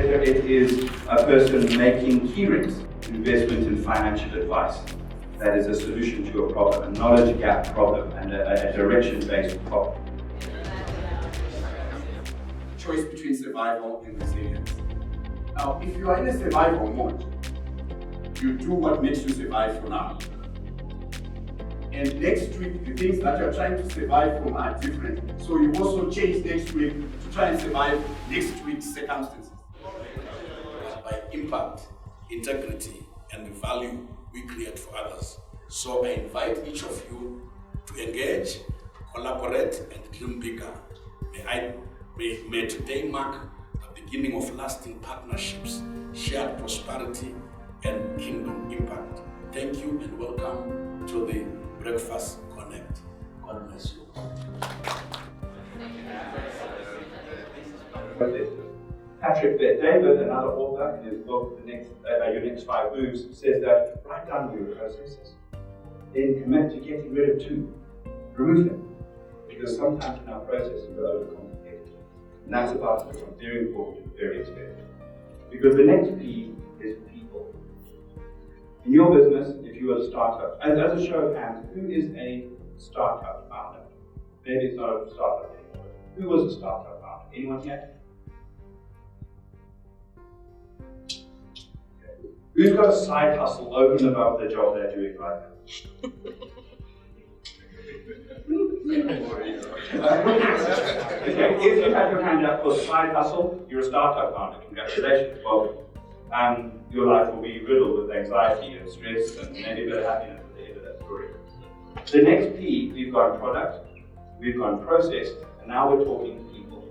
whether it is a person making key rings, investment in financial advice. That is a solution to a problem, a knowledge gap problem, and a direction-based problem. Choice between survival and resilience. Now, if you are in a survival mode, you do what makes you survive for now. And next week, the things that you're trying to survive from are different. So you also change next week to try and survive next week's circumstances. By impact, integrity, and the value we create for others. So I invite each of you to engage, collaborate, and dream bigger. May today mark the beginning of lasting partnerships, shared prosperity, and kingdom impact. Thank you and welcome to the Breakfast Connect. God bless you. Patrick David, another author, in his book, Your Next 5 Moves, says that write down your processes. Then commit to getting rid of 2. Remove them. Because sometimes in our processes we're overcomplicated. And that's about to become very important and very expensive. Because the next P is people. In your business, if you are a startup, and as a show of hands, who is a startup founder? Maybe it's not a startup anymore. Who was a startup founder? Anyone here? Who's got a side hustle over and above the job they're doing right now? Okay, if you have your hand up for a side hustle, you're a startup founder. Congratulations, welcome. Your life will be riddled with anxiety and stress and maybe a bit of happiness at the end of that story. The next P, we've got product, we've got process, and now we're talking people.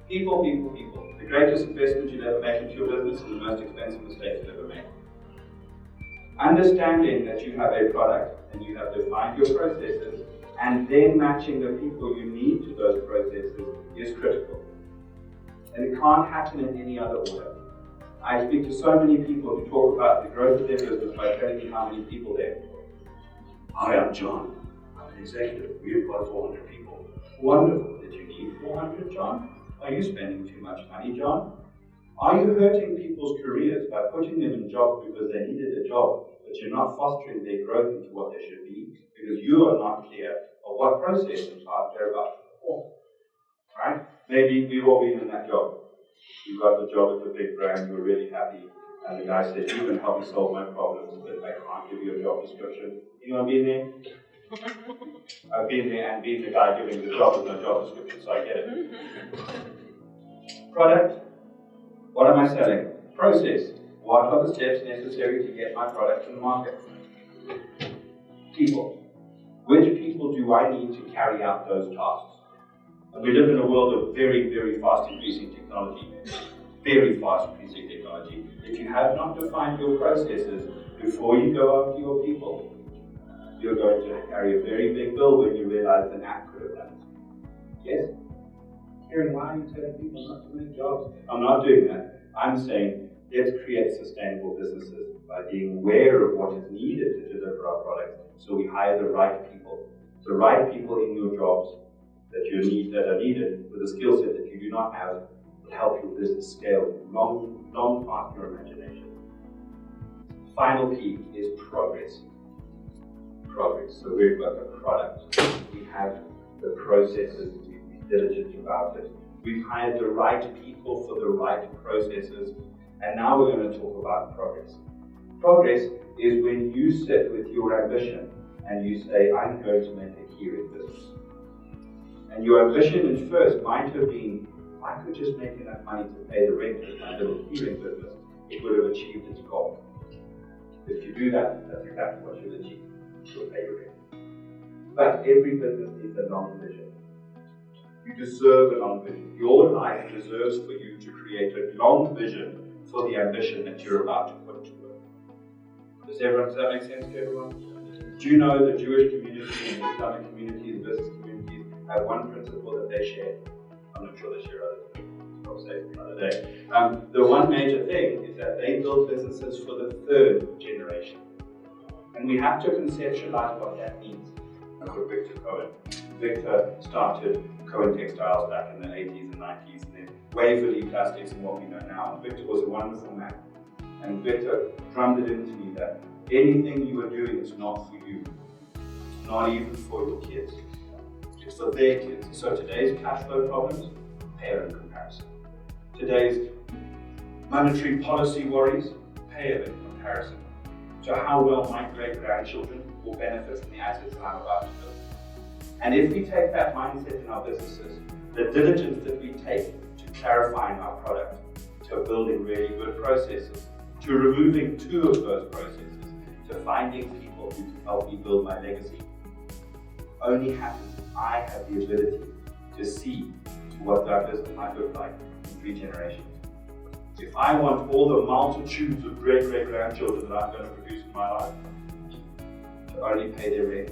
People, people, people. The greatest investment you'll ever make into your business and the most expensive mistake you'll ever make. Understanding that you have a product and you have defined your processes and then matching the people you need to those processes is critical. And it can't happen in any other order. I speak to so many people who talk about the growth of their business by telling me how many people they're. Hi, I'm John. I'm an executive. We've got 400 people. Wonderful. Did you need 400, John? Are you spending too much money, John? Are you hurting people's careers by putting them in jobs because they needed a job, but you're not fostering their growth into what they should be because you are not clear of what process and task they're about to perform? Right? Maybe we've all been in that job. You got the job at the big brand, you were really happy, and the guy said, you can help me solve my problems, but I can't give you a job description. Anyone been there? I've been there and been the guy giving the job with no job description, so I get it. Product. What am I selling? Process. What are the steps necessary to get my product to the market? People. Which people do I need to carry out those tasks? And we live in a world of very, very fast increasing technology. Very fast increasing technology. If you have not defined your processes before you go after your people, you're going to carry a very big bill when you realize an app could have done it. Yes? Kiaran, why are you telling people not to make jobs? I'm not doing that. I'm saying let's create sustainable businesses by being aware of what is needed to deliver our products. So we hire the right people. The right people in your jobs that are needed with a skill set that you do not have will help your business scale long past your imagination. Final P is progress. Progress. So we've got the product, we have the processes, we've been diligent about it. We've hired the right people for the right processes, and now we're going to talk about progress. Progress is when you sit with your ambition and you say, I'm going to make a key ring business. And your ambition at first might have been, if I could just make enough money to pay the rent of my little key ring business, it would have achieved its goal. If you do that, that's exactly what you'll achieve. You'll pay your rent. But every business needs a long vision. You deserve a long vision. Your life deserves for you to create a long vision for the ambition that you're about to put to work. Does that make sense to everyone? Do you know the Jewish community and the Islamic community, the business communities, have one principle that they share? I'm not sure they share other things. I'll say it another day. The one major thing is that they build businesses for the third generation. And we have to conceptualize what that means. Remember Victor Cohen. Victor started Cohen Textiles back in the 80s and 90s, and then Waverley Plastics and what we know now. And Victor was a wonderful man. And Victor drummed it into me that anything you are doing is not for you. It's not even for your kids. It's for their kids. So today's cash flow problems, pale in comparison. Today's monetary policy worries, pale in comparison to how well my great-grandchildren will benefit from the assets that I'm about to build. And if we take that mindset in our businesses, the diligence that we take to clarifying our product, to building really good processes, to removing 2 of those processes, to finding people who can help me build my legacy, only happens if I have the ability to see to what that business might look like in 3 generations. If I want all the multitudes of great-great-grandchildren that I'm going to produce in my life to only pay their rent,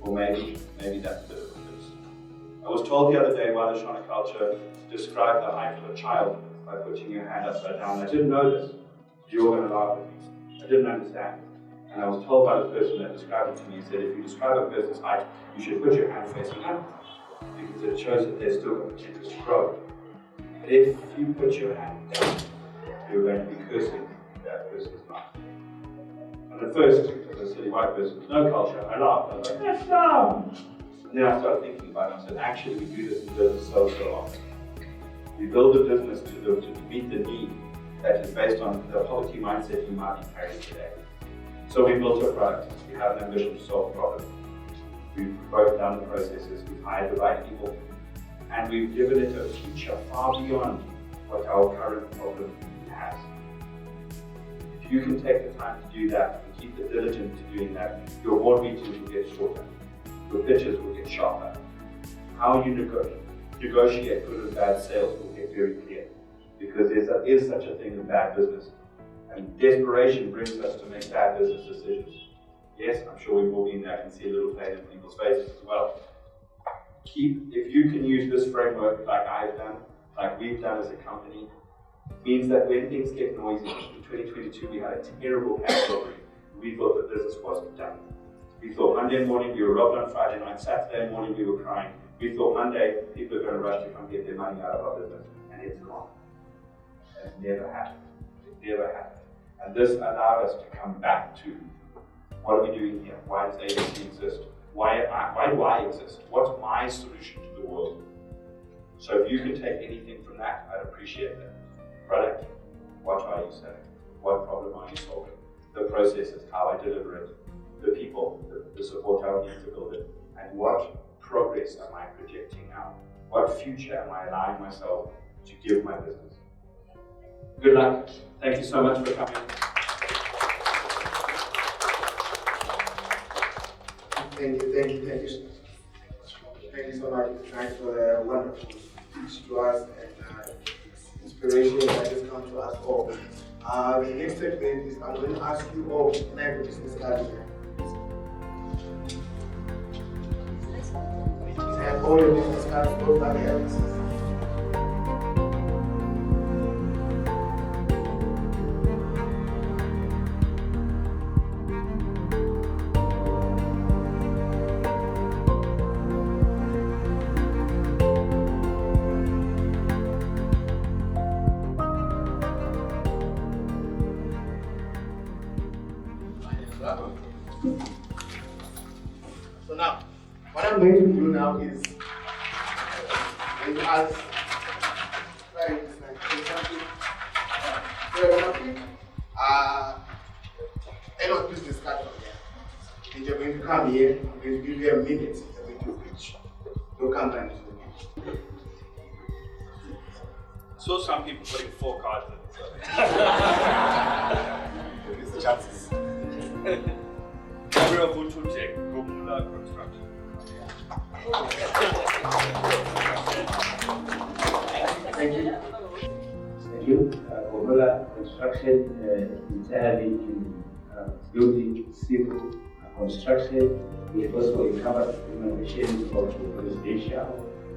or maybe that's a bit of a fix. I was told the other day why the Shona culture described the height of a child by putting your hand upside down. I didn't know this. You were going to laugh at me. I didn't understand. And I was told by the person that described it to me, he said, if you describe a person's height, you should put your hand facing up, because it shows that they're still got potential to grow. But if you put your hand down, you're going to be cursing that person's life. And at first, as a silly white person with no culture, I laughed. I was like, that's dumb! And then I started thinking about it. I said, actually, we do this in business so often. We build a business to meet the need that is based on the poverty mindset you might be carrying today. So we built a product. We have an ambition to solve a problem. We've broken down the processes. We've hired the right people. And we've given it a future far beyond what our current problem has. If you can take the time to do that and keep the diligence to doing that, your board meetings will get shorter. Your pitches will get sharper. How you negotiate good and bad sales will get very clear. Because there is such a thing as bad business. And desperation brings us to make bad business decisions. Yes, I'm sure we've all been there and see a little pain in people's faces as well. If you can use this framework like I've done, like we've done as a company, means that when things get noisy, in 2022 we had a terrible cash flow. We thought the business wasn't done. We thought Monday morning we were robbed on Friday night, Saturday morning we were crying. We thought Monday people are going to rush to come get their money out of our business, and it's gone. It never happened. It never happened. And this allowed us to come back to, what are we doing here? Why does ABC exist? Why do I exist? What's my solution to the world? So if you can take anything from that, I'd appreciate that. Product, what are you selling? What problem are you solving? The processes, how I deliver it. The people, the support I need to build it. And what progress am I projecting now? What future am I allowing myself to give my business? Good luck. Thank you so much for coming. Thank you so much, thanks for the wonderful speech to us and inspiration that has come to us all. The next segment is I'm going to ask you all to make a business card. Have all your business cards brought by the others. So now, what I'm going to do now is ask any business card from here. And you're going to come here, I'm going to give you a minute, you're going to pitch your company to the pitch. Saw some people putting 4 cards in. Here's the chances. Gabriel Vututek, Gomula Construction. Thank you. Thank you. Gomula Construction entirely in building, civil construction. We also cover renovation of residential,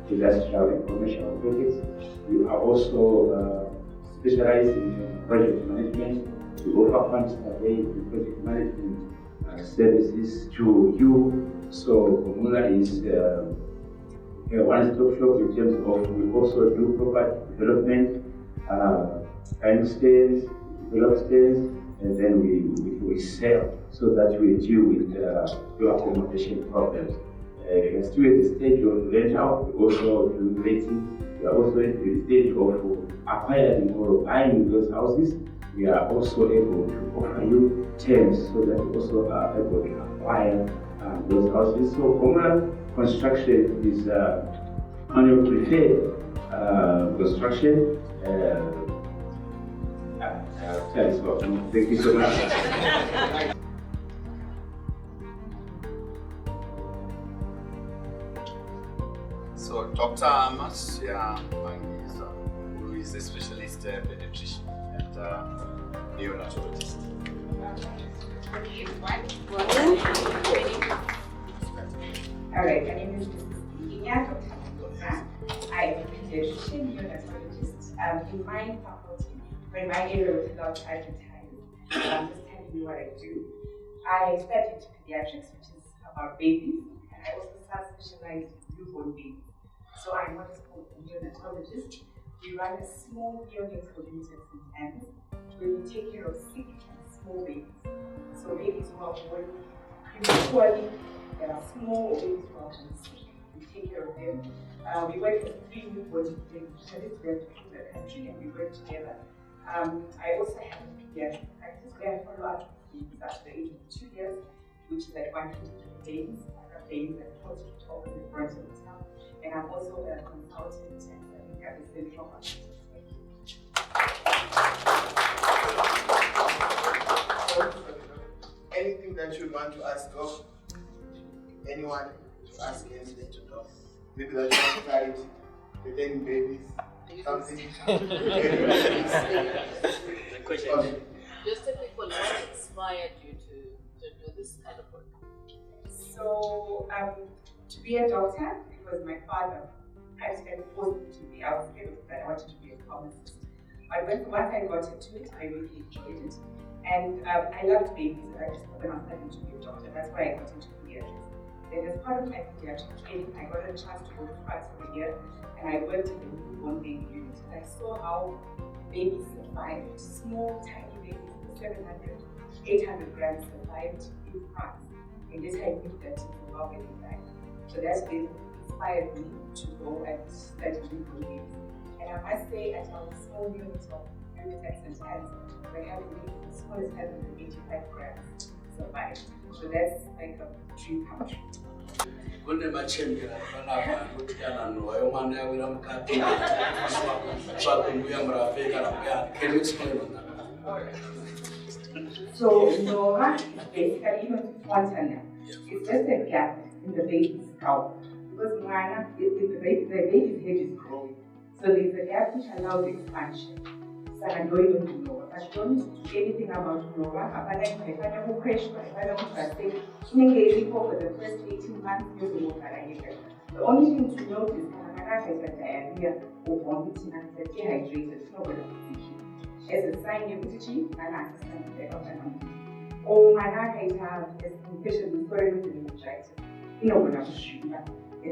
industrial, and commercial projects. We are also specialized in project management. We offer funds away in project management services to you. So Gomula is a one-stop shop in terms of we also do property development, buying space, develop space, and then we sell so that we deal with your accommodation problems. We are still at the stage of rent out, we also do renting. We are also at the stage of acquiring or buying those houses. We are also able to offer you terms so that you also are able to acquire those houses. So communal construction is on your preferred construction. Thank you so much. So Dr. Masya Mangiza, who is a specialist pediatrician and neonatologist. All right, my name is Kiaran Knight. I am a pediatrician, neonatologist. In my faculty, in my area with a lot of advertising, I'm just telling you what I do. I studied pediatrics, which is about babies, and I also specialize in newborn babies. So I'm what is called a neonatologist. We run a small neonatal unit in St. where we take care of sick and small babies. So babies who are born prematurely, that are small, or babies who are born sick, we take care of them. We work with 3 newborn specialists through the country, and we work together. I also have a pediatric practice where I follow up with babies after the age of 2 years, which is at 150 days. I have babies at 40 to 12 in the front of the town. And I'm also a consultant and at the Central Office. Anything that you want to ask of anyone to ask anything to know? Maybe that you want to try it with any babies, something. The question. Okay. Just a quick one. What inspired you to do this kind of work? So, to be a doctor, because my father had forced me to be. I was scared of that. I wanted to be a pharmacist. But once I got into it, I really enjoyed it. And I loved babies, and I just thought when I was starting to be a doctor, that's why I got into pediatrics. Then as part of my pediatric training, I got a chance to go to France for a year, and I worked in the newborn baby unit. And I saw how babies survived, small, tiny babies, 700, 800 grams survived in France. And this I knew that in Zimbabwe they died. So that's been inspired me to go and study newborn babies. And I must say, at our small unit of unit at St. Anne's, we're having as small as 185 grams survived. So that's like a dream come true. Kune machembera panapa kutyana noyo mwana yawira mukati swakumbuya murafe kana kuya. Can you explain on that? So Nora is basically even spontaneous. It's just a gap in the baby's scalp. Because Mwana, the baby's head is growing. So there's a gap which allows expansion. So I'm going on to Nora. But you don't need to do anything about Nora. I find a question, I find a question. For the first 18 months, the only thing to note is that is a diarrhea or vomiting and dehydrated. It's not going to be as a sign of itchy and assistant of an or Manaka have as infection with meningitis. You know when I'm shooting as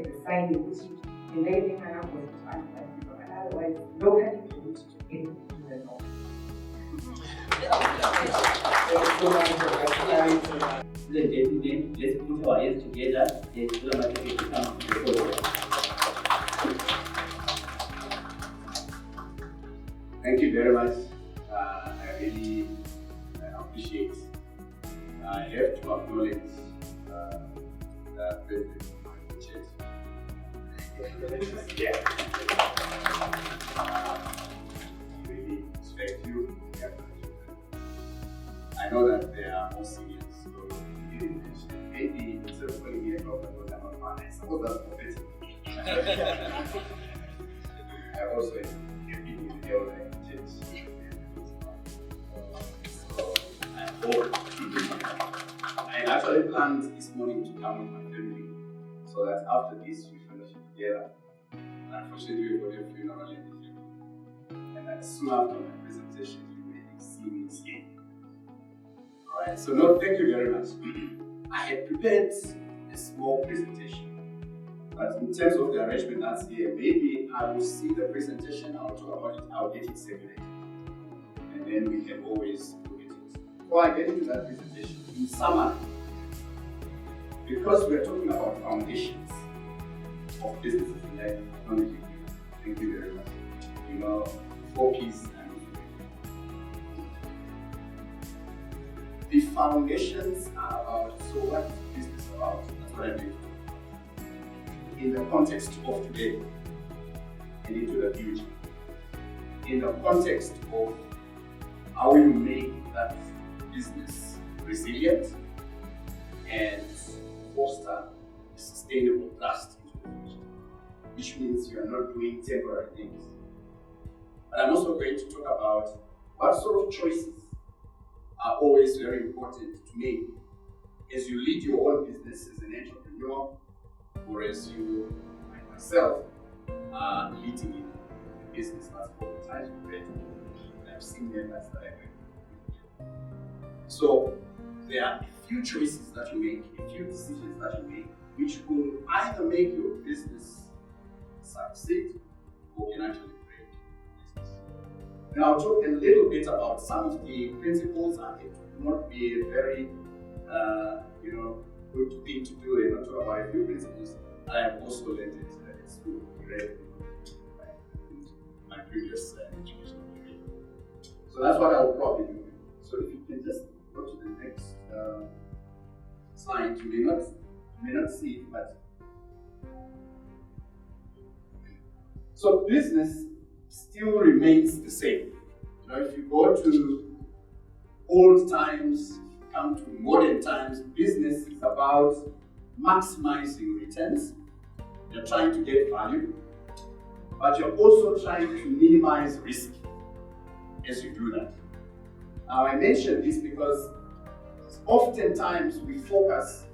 a sign of itchy, and then Manaka was antibiotic, and otherwise, locally to which to get to the north. Let's put our hands together and dramatically become the Thank you very much. I really appreciate. I have to acknowledge the president of my church. Yeah. Really respect you. I know that there are more seniors, so you didn't mention. Maybe instead of calling me a doctor, because I'm a man, I suppose that's professional. I also have been with the other church. So I hope. I actually planned this morning to come with my family, so that after this we fellowship together. Unfortunately, we got a funeral in the family, and then soon after my presentation, you may see me again. Alright, so no, thank you very much. I had prepared a small presentation But in terms of the arrangement that's here, maybe I will see the presentation, I'll talk about it, I'll get it circulated. And then we can always look at it. Before I get into that presentation, in summary, because we're talking about foundations of businesses in technology, thank you very much. 4 P's and the foundations are about, so what is business about? That's what I mean. In the context of today and into the future. In the context of how you make that business resilient and foster sustainable trust into the future, which means you are not doing temporary things. But I'm also going to talk about what sort of choices are always very important to make as you lead your own business as an entrepreneur, or as you, like myself, are leading in a business that's over time. I've seen them as that. So there are a few choices that you make, a few decisions that you make, which will either make your business succeed or can actually break business. And I'll talk a little bit about some of the principles, and it will not be a very good thing to do and not talk about a few principles. I have also learned it at school, my previous educational degree. So that's what I'll probably do. So if you can just go to the next slide, you may not see it, but so business still remains the same. If you go to old times, come to modern times, business is about maximizing returns. You're trying to get value, but you're also trying to minimize risk as you do that. Now, I mention this because oftentimes we focus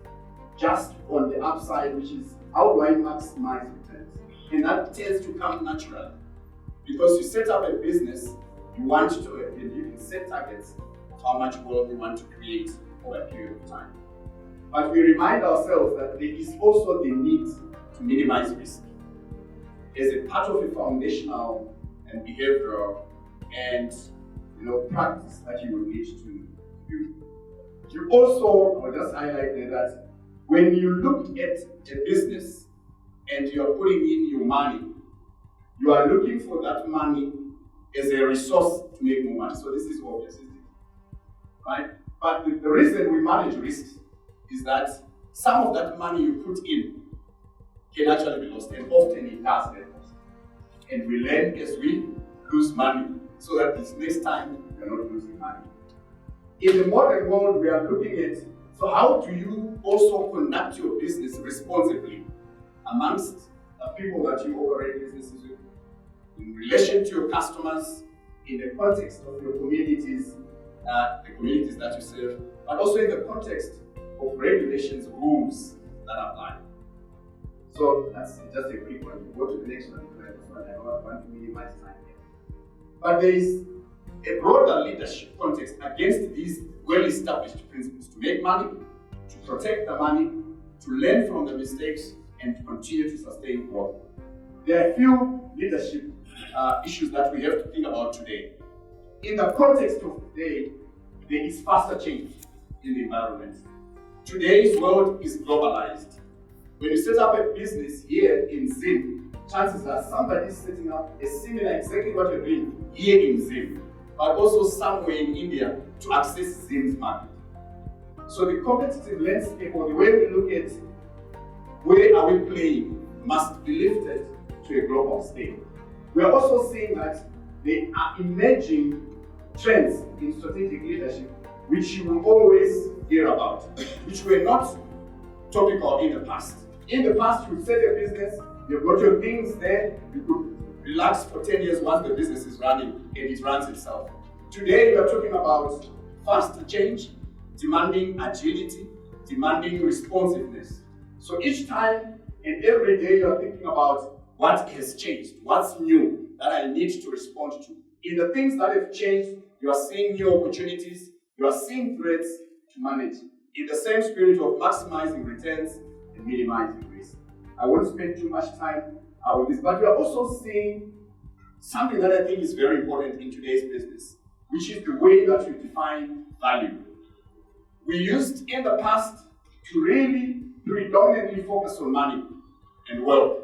just on the upside, which is how do I maximize returns? And that tends to come naturally. Because you set up a business, you want to, and you can set targets of how much wealth you want to create over a period of time. But we remind ourselves that there is also the need to minimize risk as a part of a foundational and behavioral and practice that you will need to do. You also, I'll just highlight that when you look at a business and you are putting in your money, you are looking for that money as a resource to make more money. So this is obvious, isn't it? Right? But the reason we manage risks is that some of that money you put in can actually be lost, and often it does get lost. And we learn as we lose money, so that this next time we are not losing money. In the modern world, we are looking at, so how do you also conduct your business responsibly amongst the people that you operate businesses with, in relation to your customers, in the context of your communities, the communities that you serve, but also in the context of regulations, rules that apply. So that's just a quick one. Go to the next one. I don't want to minimize time here. But there is a broader leadership context against these well-established principles: to make money, to protect the money, to learn from the mistakes, and to continue to sustain growth. There are a few leadership issues that we have to think about today. In the context of today, there is faster change in the environment. Today's world is globalized. When you set up a business here in Zim, chances are somebody is setting up a similar, exactly what you're doing here in Zim, but also somewhere in India to access Zim's market. So the competitive landscape, or the way we look at where are we playing, must be lifted to a global scale. We are also seeing that there are emerging trends in strategic leadership which you will always hear about, which were not topical in the past. In the past, you set a business, you've got your things there, you could relax for 10 years once the business is running and it runs itself. Today, we are talking about faster change, demanding agility, demanding responsiveness. So each time and every day, you're thinking about what has changed, what's new that I need to respond to. In the things that have changed, you are seeing new opportunities, you are seeing threats to manage, in the same spirit of maximizing returns and minimizing risk. I won't spend too much time on this, but we are also seeing something that I think is very important in today's business, which is the way that we define value. We used in the past to really predominantly focus on money and wealth.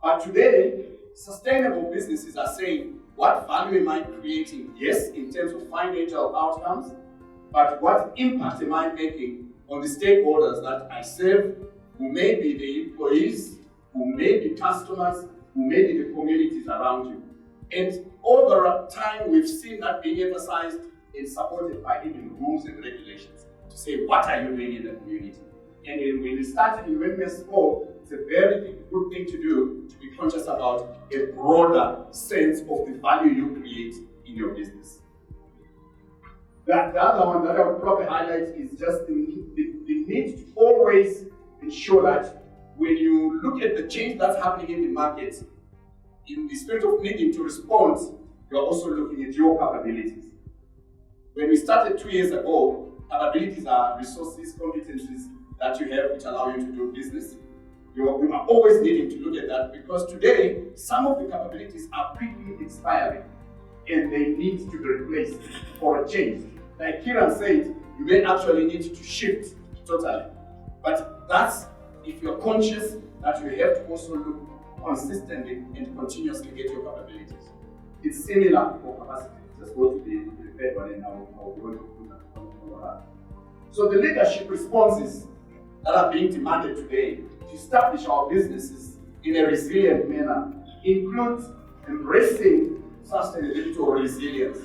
But today, sustainable businesses are saying, what value am I creating? Yes, in terms of financial outcomes, but what impact am I making on the stakeholders that I serve, who may be the employees, who may be customers, who may be the communities around you. And over time, we've seen that being emphasized and supported by even rules and regulations to say, what are you doing in the community? And when we started in when we spoke, it's a very good thing to do, to be conscious about a broader sense of the value you create in your business. The other one that I would probably highlight is just the need to always ensure that when you look at the change that's happening in the market, in the spirit of needing to respond, you're also looking at your capabilities. When we started 2 years ago, capabilities are resources, competencies that you have which allow you to do business. You are always needing to look at that, because today, some of the capabilities are quickly expiring and they need to be replaced for a change. Like Kiaran said, you may actually need to shift totally. But that's if you're conscious that you have to also look consistently and continuously get your capabilities. It's similar for capacity. Just go to the third one and I'll go to that. So the leadership responses that are being demanded today to establish our businesses in a resilient manner include embracing sustainability or resilience.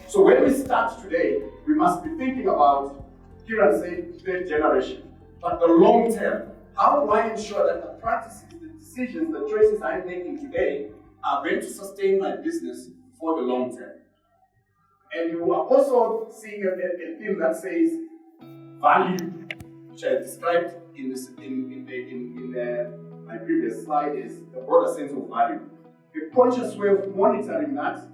So when we start today, we must be thinking about, Kiaran said, third generation, but the long term. How do I ensure that the practices, the decisions, the choices I'm making today are going to sustain my business for the long term? And you are also seeing a theme that says value, which I described in my previous slide, is the broader sense of value. A conscious way of monitoring that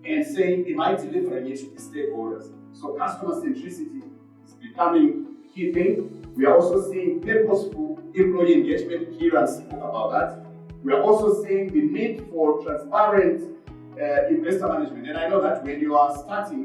and saying, am I delivering it to the stakeholders? So customer centricity is becoming a key thing. We are also seeing purposeful employee engagement. Kiaran spoke about that. We are also seeing the need for transparent investor management. And I know that when you are starting,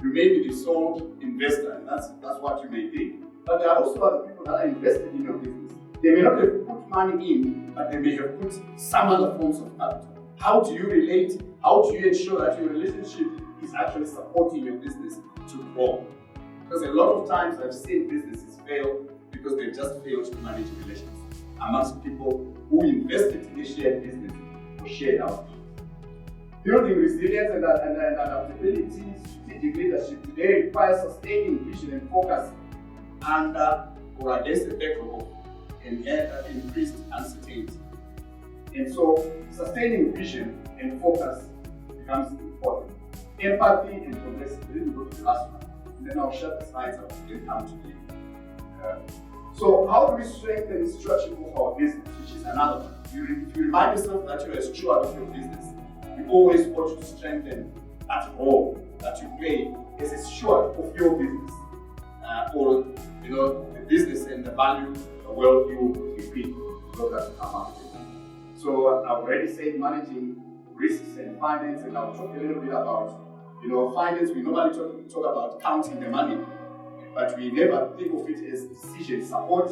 you may be the sole investor, and that's what you may think. But there are also other people that are invested in your business. They may not have put money in, but they may have put some other forms of capital. How do you relate? How do you ensure that your relationship is actually supporting your business to grow? Because a lot of times I've seen businesses fail because they've just failed to manage relations amongst people who invested in a shared business or shared outcome. Building resilience and adaptability, strategic leadership today requires sustaining vision and focus under or against the backdrop and increased uncertainty. And so, sustaining vision and focus becomes important. Empathy and complexity. Let me go to the last one, and then I'll shut the slides up and come to the So, how do we strengthen the structure of our business, which is another one? If you remind yourself that you're a steward of your business, you always want to strengthen that role that you play as a steward of your business, or the business and the value, the wealth you create, that come out of it. So I've already said managing risks and finance, and I'll talk a little bit about finance. We normally talk about counting the money, but we never think of it as decision support.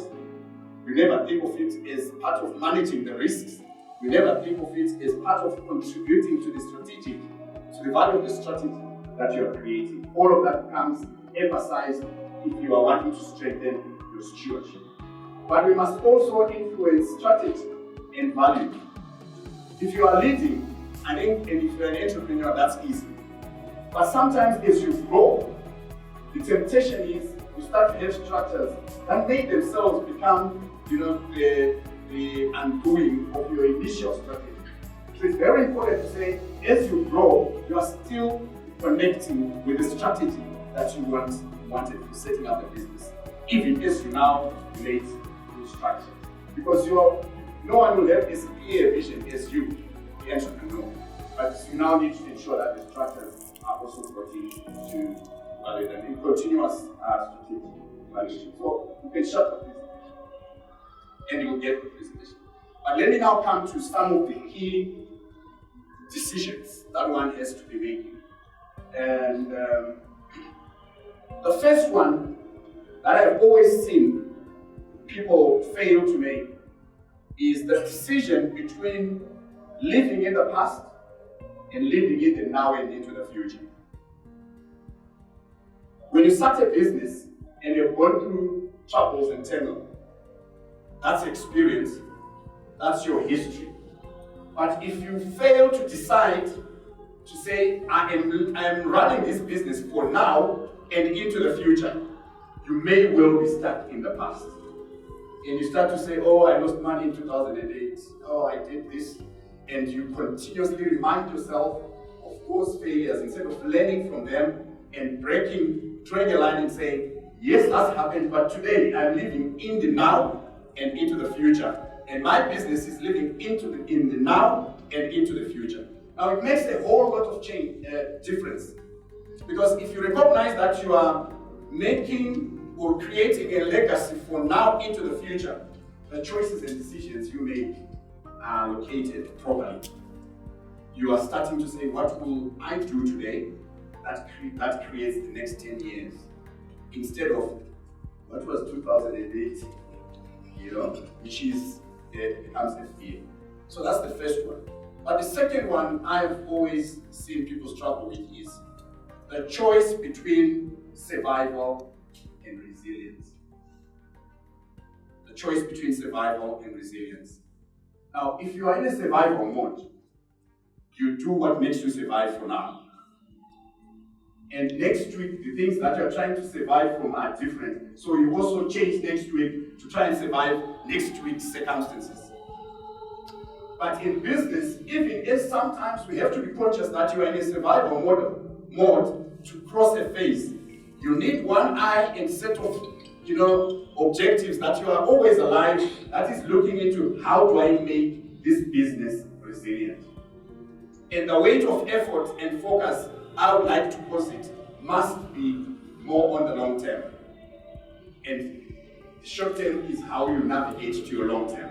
We never think of it as part of managing the risks. We never think of it as part of contributing to the value of the strategy that you are creating. All of that becomes emphasized if you are wanting to strengthen your stewardship. But we must also influence strategy and value. If you are leading, and if you're an entrepreneur, that's easy. But sometimes as you grow, the temptation is you start to have structures that make themselves become the undoing of your initial strategy. So it's very important to say, as you grow, you are still connecting with the strategy that you wanted for setting up the business, even as you now relate to structure. Because no one will have as clear vision as you, the entrepreneur. But you now need to ensure that the structures are also working to validate them in continuous strategic validation. So you can shut up this and you will get the presentation. But let me now come to some of the key decisions that one has to be making. And the first one that I've always seen people fail to make is the decision between living in the past and living in the now and into the future. When you start a business and you've gone through troubles and turmoil, that's experience, that's your history. But if you fail to decide to say, I am running this business for now and into the future, you may well be stuck in the past. And you start to say, oh, I lost money in 2008, oh, I did this. And you continuously remind yourself of those failures instead of learning from them and drawing a line and saying, yes, that's happened, but today I'm living in the now and into the future. And my business is living in the now and into the future. Now it makes a whole lot of difference. Because if you recognize that you are making or creating a legacy for now into the future, the choices and decisions you make are located properly. You are starting to say, what will I do today that creates the next 10 years? Instead of, what was 2008, which is, becomes a fear. So that's the first one. But the second one I've always seen people struggle with is the choice between survival and resilience. The choice between survival and resilience. Now, if you are in a survival mode, you do what makes you survive for now. And next week, the things that you're trying to survive from are different. So you also change next week to try and survive next week's circumstances. But in business, even if sometimes we have to be conscious that you are in a survival mode to cross a phase, you need one eye and set of objectives that you are always alive, that is looking into how do I make this business resilient. And the weight of effort and focus I would like to posit must be more on the long term. And the short term is how you navigate to your long term.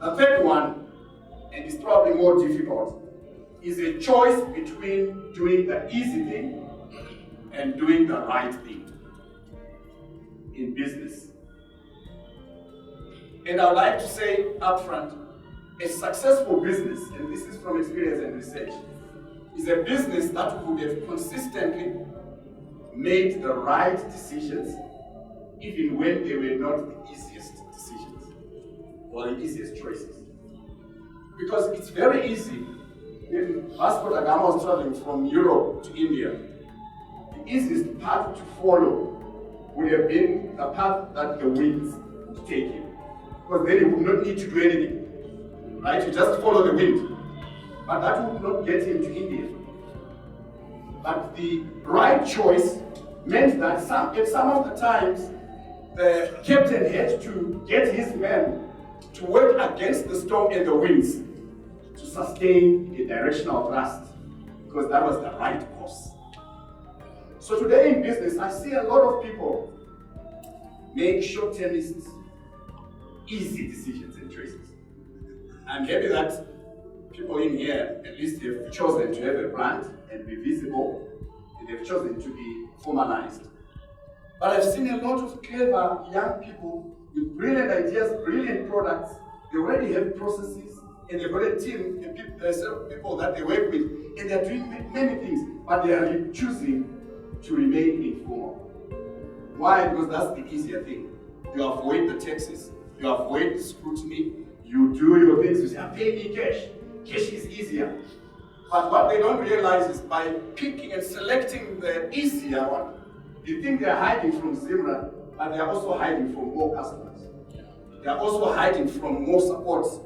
The third one, and it's probably more difficult, is a choice between doing the easy thing and doing the right thing in business. And I would like to say upfront, a successful business, and this is from experience and research, is a business that would have consistently made the right decisions even when they were not the easiest decisions or the easiest choices. Because it's very easy. When Vasco da Gama was traveling from Europe to India, the easiest path to follow would have been the path that the winds would take him. Because then he would not need to do anything. Right? You just follow the wind. But that would not get him to India. But the right choice meant that at some of the times, the captain had to get his men to work against the storm and the winds to sustain a directional thrust, because that was the right course. So today in business, I see a lot of people make short-termist, easy decisions and choices. I'm happy that people in here at least have chosen to have a brand and be visible, and they've chosen to be formalized. But I've seen a lot of clever young people with brilliant ideas, brilliant products. They already have processes, and they've got a team and people that they work with, and they're doing many things, but they are choosing to remain informal. Why? Because that's the easier thing. You avoid the taxes, you avoid the scrutiny, you do your things, you say, pay me cash. Cash is easier. But what they don't realize is by picking and selecting the easier one, they think they're hiding from Zimra, but they're also hiding from more customers. They're also hiding from more supports.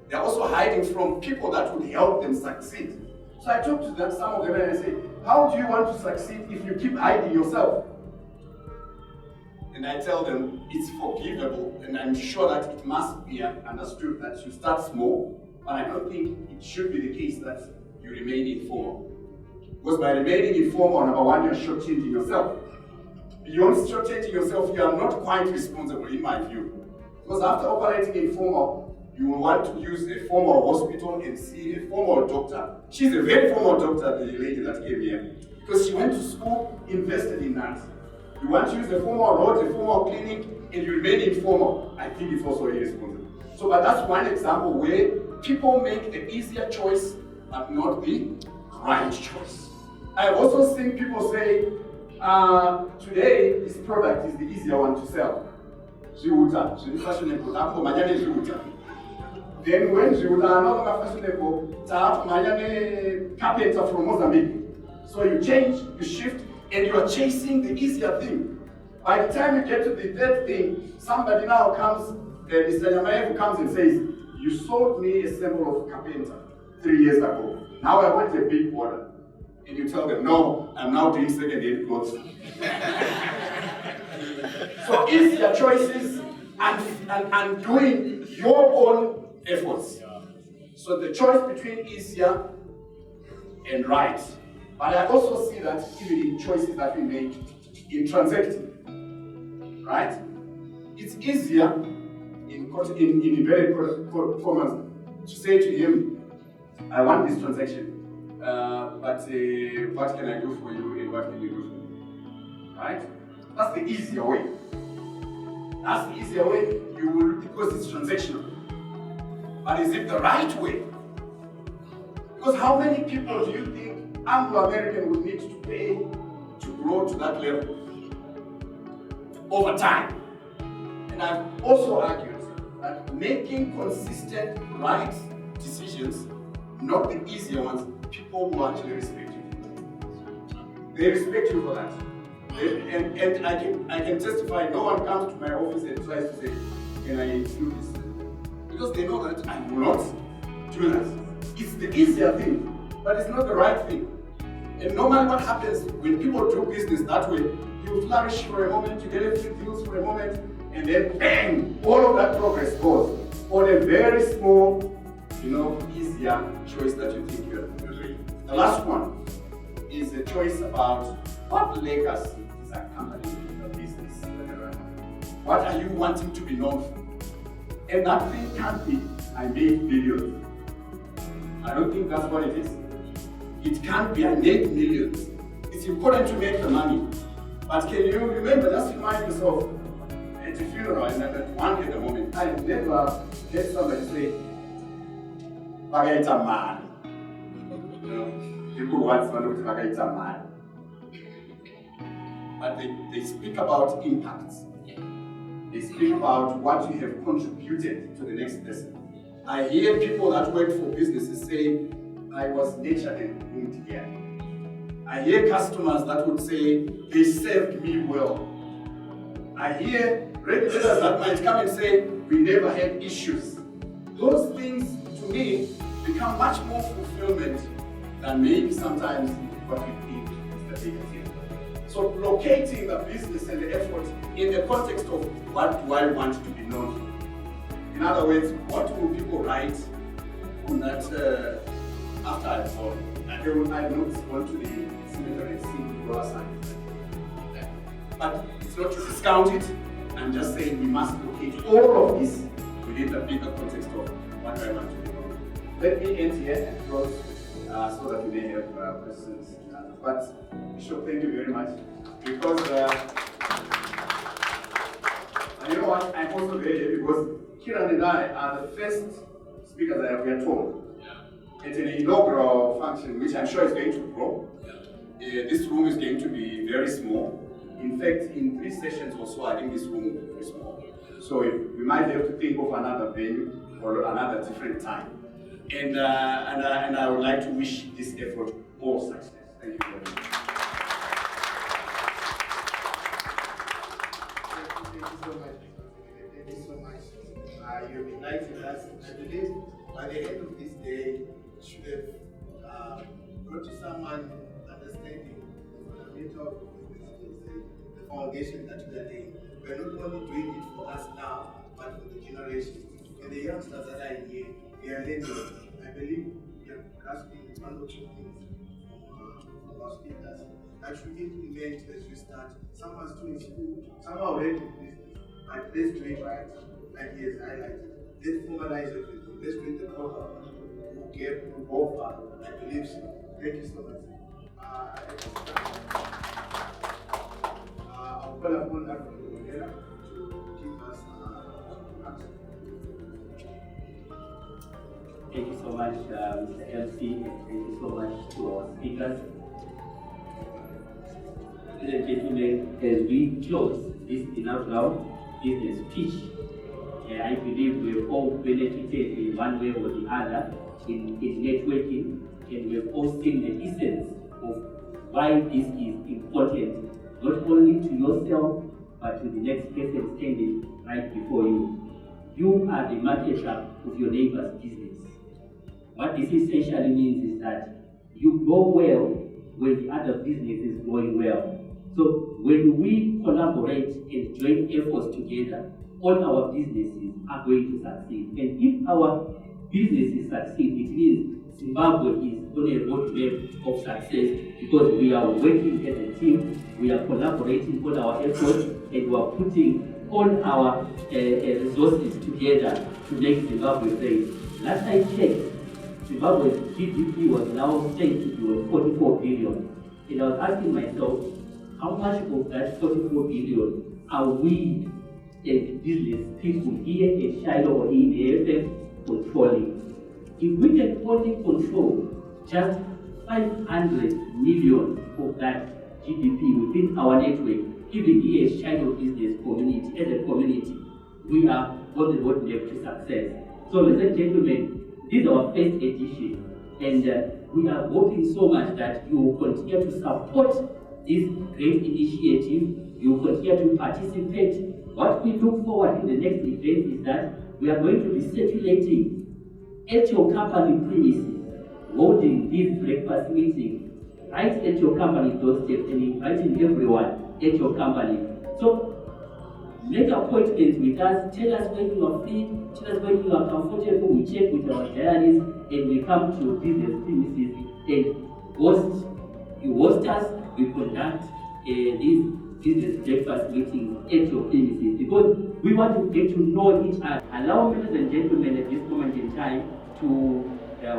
They're also hiding from people that would help them succeed. So I talk to them, some of them, and I say, how do you want to succeed if you keep hiding yourself? And I tell them it's forgivable, and I'm sure that it must be understood that you start small, but I don't think it should be the case that you remain informal. Because by remaining informal, number one, you're shortchanging yourself. Beyond shortchanging yourself, you are not quite responsible in my view. Because after operating informal, You will want to use a formal hospital and see a formal doctor. She's a very formal doctor, the lady that came here, because she went to school, invested in that. You want to use a formal road, a formal clinic, and you remain informal. I think it's also irresponsible. So, but that's one example where people make the easier choice, but not the right choice. I've also seen people say, today this product is the easier one to sell. Zviuta, zviri fashionable, takumhanya nezviuta. Then when zviuta are no longer fashionable, takumhanya necarpenter from Mozambique. So you change, you shift, and you are chasing the easier thing. By the time you get to the third thing, somebody now comes, Mr. Nyamaevu comes and says, you sold me a sample of carpenter 3 years ago. Now I want a big order. And you tell them, no, I'm now doing second-hand clothes. So easier choices and doing your own efforts. So the choice between easier and right. But I also see that even in choices that we make in transacting, right? It's easier in inverted commas to say to him, I want this transaction, but what can I do for you and what can you do for me? Right? That's the easier way. That's the easier way, you will, because it's transactional. But is it the right way? Because how many people do you think Anglo-American would need to pay to grow to that level over time? And I've also argued that making consistent right decisions, not the easier ones, people will actually respect you. They respect you for that. And I can testify, no one comes to my office and tries to say, can I do this? Because they know that I will not do that. It's the easier thing, but it's not the right thing. And normally what happens when people do business that way, you flourish for a moment, you get a few deals for a moment, and then bang, all of that progress goes on a very small, easier choice that you think you're doing. The last one is a choice about what legacy is a company, a business, what are you wanting to be known for? And that thing can't be, I made billions. I don't think that's what it is. It can't be, I made millions. It's important to make the money. But can you remember, just remind yourself, at a funeral, and at one at the moment, I never heard somebody say, Bagaita man. People want to look at Bagaita man. But they speak about impacts. They speak about what you have contributed to the next person. I hear people that work for businesses say, I was nurtured and groomed here. I hear customers that would say, they served me well. I hear regulators that might come and say, we never had issues. Those things, to me, become much more fulfillment than maybe sometimes what we think is the biggest thing. So locating the business and the effort in the context of what do I want to be known for? In other words, what will people write on that after I'm born? And they will not respond to the cemetery and see dollar signs. But it's not to discount it. I'm just saying we must locate all of this within the bigger context of what I want to be known for. Let me end here and close so that we may have questions. But Bishop, thank you very much. Because you know what, I'm also very happy because Kiaran and I are the first speakers that we are told at an inaugural function, which I'm sure is going to grow. This room is going to be very small. In fact, in 3 sessions or so, I think this room will be very small. So we might have to think of another venue or another different time. And I would like to wish this effort all success. Thank you very much. Thank you so much. You've enlightened us. I believe by the end of this day, should have brought to someone understanding the fundamental the foundation that we are laying. We are not only doing it for us now, but for the generation. And the youngsters that are here, they are learning. I believe we are grasping one or two things from our speakers that should implement as we start. Some are still in school, some are already in business, but let's do it right, like he has highlighted. let's formalize everything. Let's bring the proper who get who both are, I believe so. Thank you so much. I'll call upon Africa to give us answer. Thank you so much, Mr. LC, and thank you so much to our speakers. Ladies and gentlemen, as we close this Enough Loud business pitch, I believe we have all benefited in one way or the other in networking, and we have all seen the essence of why this is important, not only to yourself, but to the next person standing right before you. You are the marketer of your neighbor's business. What this essentially means is that you grow well when the other business is growing well. So when we collaborate and join efforts together, all our businesses are going to succeed. And if our businesses succeed, it means Zimbabwe is on a roadmap of success because we are working as a team, we are collaborating on our efforts, and we are putting all our resources together to make Zimbabwe great. Last I checked, Zimbabwe's GDP was now said to be 44 billion. And I was asking myself, how much of that 44 billion are we as business people here in Shiloh or in the AFF controlling? If we can only control just 500 million of that GDP within our network, even here as Shiloh business community, as a community, we are on the roadmap to success. So ladies and gentlemen, this is our first edition, and we are hoping so much that you will continue to support this great initiative, you will continue to participate. What we look forward in the next event is that we are going to be circulating at your company premises, holding these breakfast meetings right at your company doorstep and inviting everyone at your company. So make appointments with us, tell us when you are free, tell us when you are comfortable, we check with our diaries, and we come to business premises and you host us, we conduct these business breakfast meetings at your premises because we want to get to know each other. Allow me, ladies and gentlemen, at this moment in time to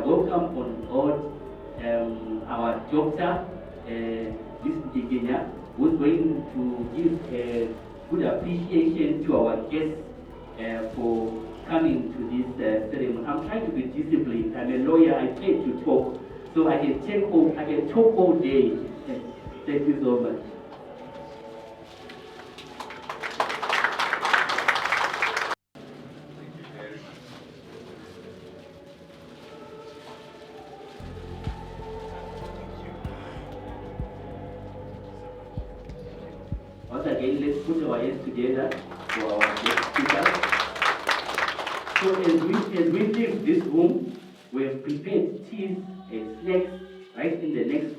welcome on board our doctor, Ms. Digenya, who's going to give good appreciation to our guests for coming to this ceremony. I'm trying to be disciplined. I'm a lawyer. I paid to talk, so I can talk all day. Thank you so much. Once again, let's put our hands together for our guest speakers. So as we leave this room, we have prepared teas and snacks right in the next room.